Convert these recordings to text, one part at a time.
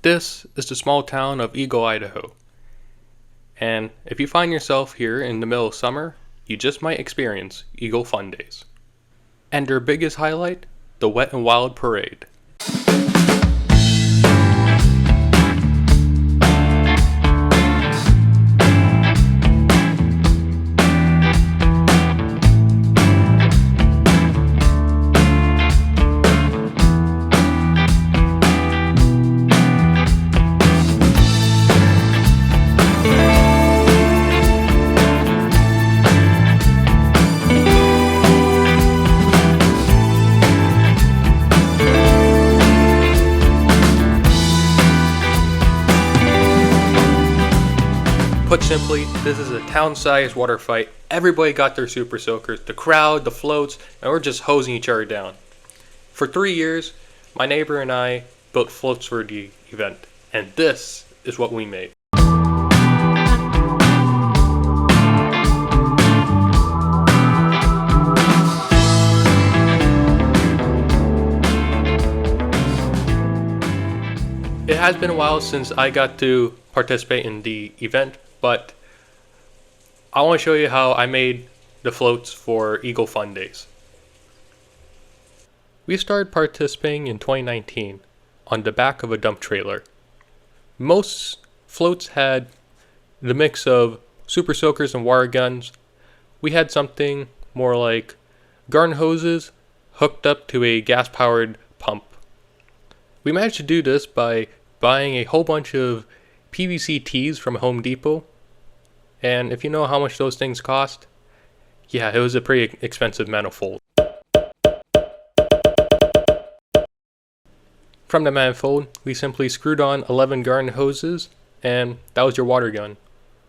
This is the small town of Eagle, Idaho. And if you find yourself here in the middle of summer, you just might experience EagleFunDays. And their biggest highlight, the Wet and Wild Parade. Put simply, this is a town-sized water fight. Everybody got their super soakers, the crowd, the floats, and we're just hosing each other down. For 3 years, my neighbor and I built floats for the event, and this is what we made. It has been a while since I got to participate in the event, but I want to show you how I made the floats for EagleFunDays. We started participating in 2019 on the back of a dump trailer. Most floats had the mix of super soakers and water guns. We had something more like garden hoses hooked up to a gas-powered pump. We managed to do this by buying a whole bunch of PVC tees from Home Depot, and if you know how much those things cost, yeah, it was a pretty expensive manifold. From the manifold, we simply screwed on 11 garden hoses, and that was your water gun.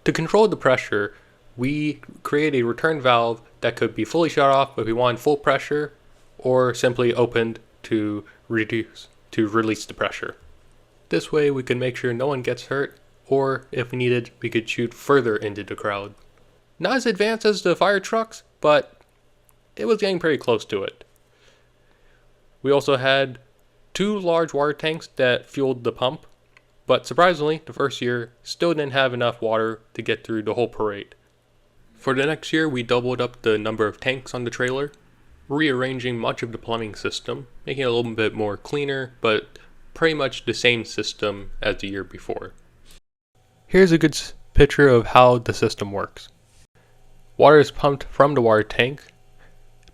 To control the pressure, we created a return valve that could be fully shut off if we wanted full pressure, or simply opened to release the pressure. This way we could make sure no one gets hurt, or if we needed, we could shoot further into the crowd. Not as advanced as the fire trucks, but it was getting pretty close to it. We also had 2 large water tanks that fueled the pump, but surprisingly, the first year still didn't have enough water to get through the whole parade. For the next year, we doubled up the number of tanks on the trailer, rearranging much of the plumbing system, making it a little bit more cleaner, but pretty much the same system as the year before. Here's a good picture of how the system works. Water is pumped from the water tank,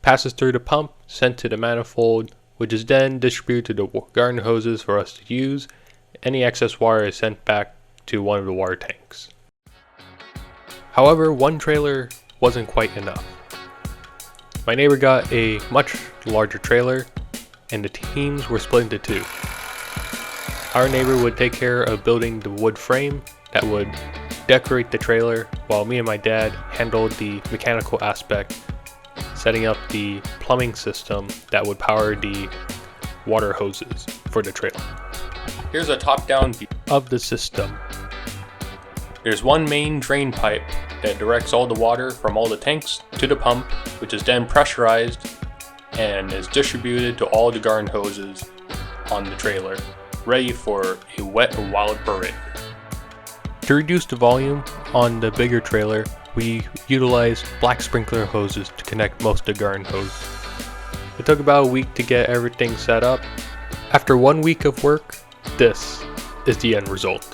passes through the pump, sent to the manifold, which is then distributed to the garden hoses for us to use. Any excess water is sent back to one of the water tanks. However, one trailer wasn't quite enough. My neighbor got a much larger trailer, and the teams were split into 2. Our neighbor would take care of building the wood frame that would decorate the trailer, while me and my dad handled the mechanical aspect, setting up the plumbing system that would power the water hoses for the trailer. Here's a top-down view of the system. There's one main drain pipe that directs all the water from all the tanks to the pump, which is then pressurized and is distributed to all the garden hoses on the trailer, ready for a wet and wild parade. To reduce the volume on the bigger trailer, we utilized black sprinkler hoses to connect most of the garden hoses. It took about a week to get everything set up. After 1 week of work, this is the end result.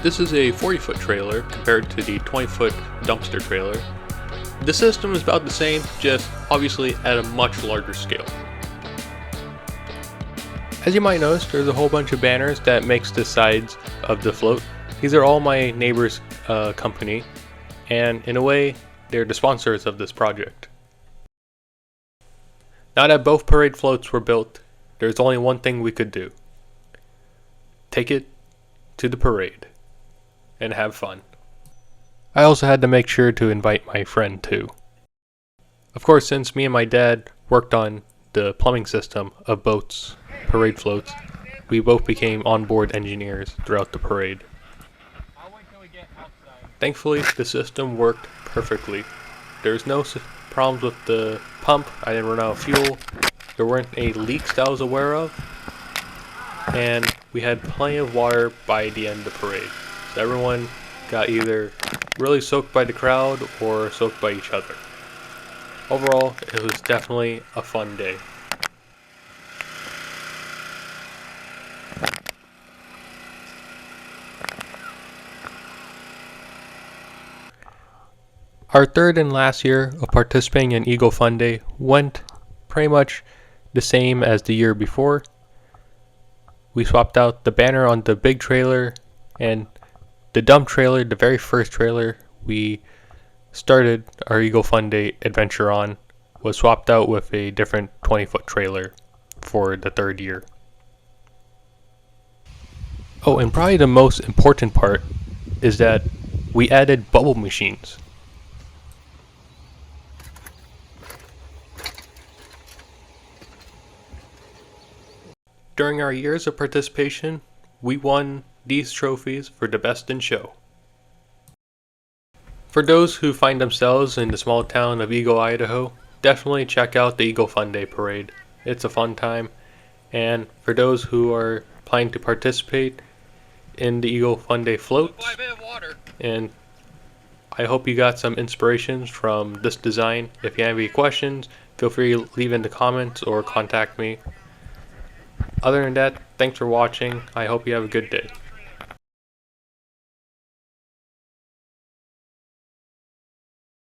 This is a 40-foot trailer compared to the 20-foot dumpster trailer. The system is about the same, just obviously at a much larger scale. As you might notice, there's a whole bunch of banners that makes the sides of the float. These are all my neighbor's company, and in a way, they're the sponsors of this project. Now that both parade floats were built, there's only one thing we could do. Take it to the parade and have fun. I also had to make sure to invite my friend too. Of course, since me and my dad worked on the plumbing system of boats, parade floats, we both became onboard engineers throughout the parade. Thankfully, the system worked perfectly. There's no problems with the pump. I didn't run out of fuel. There weren't any leaks that I was aware of. And we had plenty of water by the end of the parade. So everyone got either really soaked by the crowd or soaked by each other. Overall, it was definitely a fun day. Our third and last year of participating in Eagle Fun Day went pretty much the same as the year before. We swapped out the banner on the big trailer, and the dump trailer, the very first trailer we started our Eagle Fun Day adventure on, was swapped out with a different 20-foot trailer for the third year. Oh, and probably the most important part is that we added bubble machines. During our years of participation, we won these trophies for the best in show. For those who find themselves in the small town of Eagle, Idaho, definitely check out the Eagle Fun Day Parade. It's a fun time. And for those who are planning to participate in the Eagle Fun Day floats, and I hope you got some inspirations from this design. If you have any questions, feel free to leave in the comments or contact me. Other than that, thanks for watching. I hope you have a good day.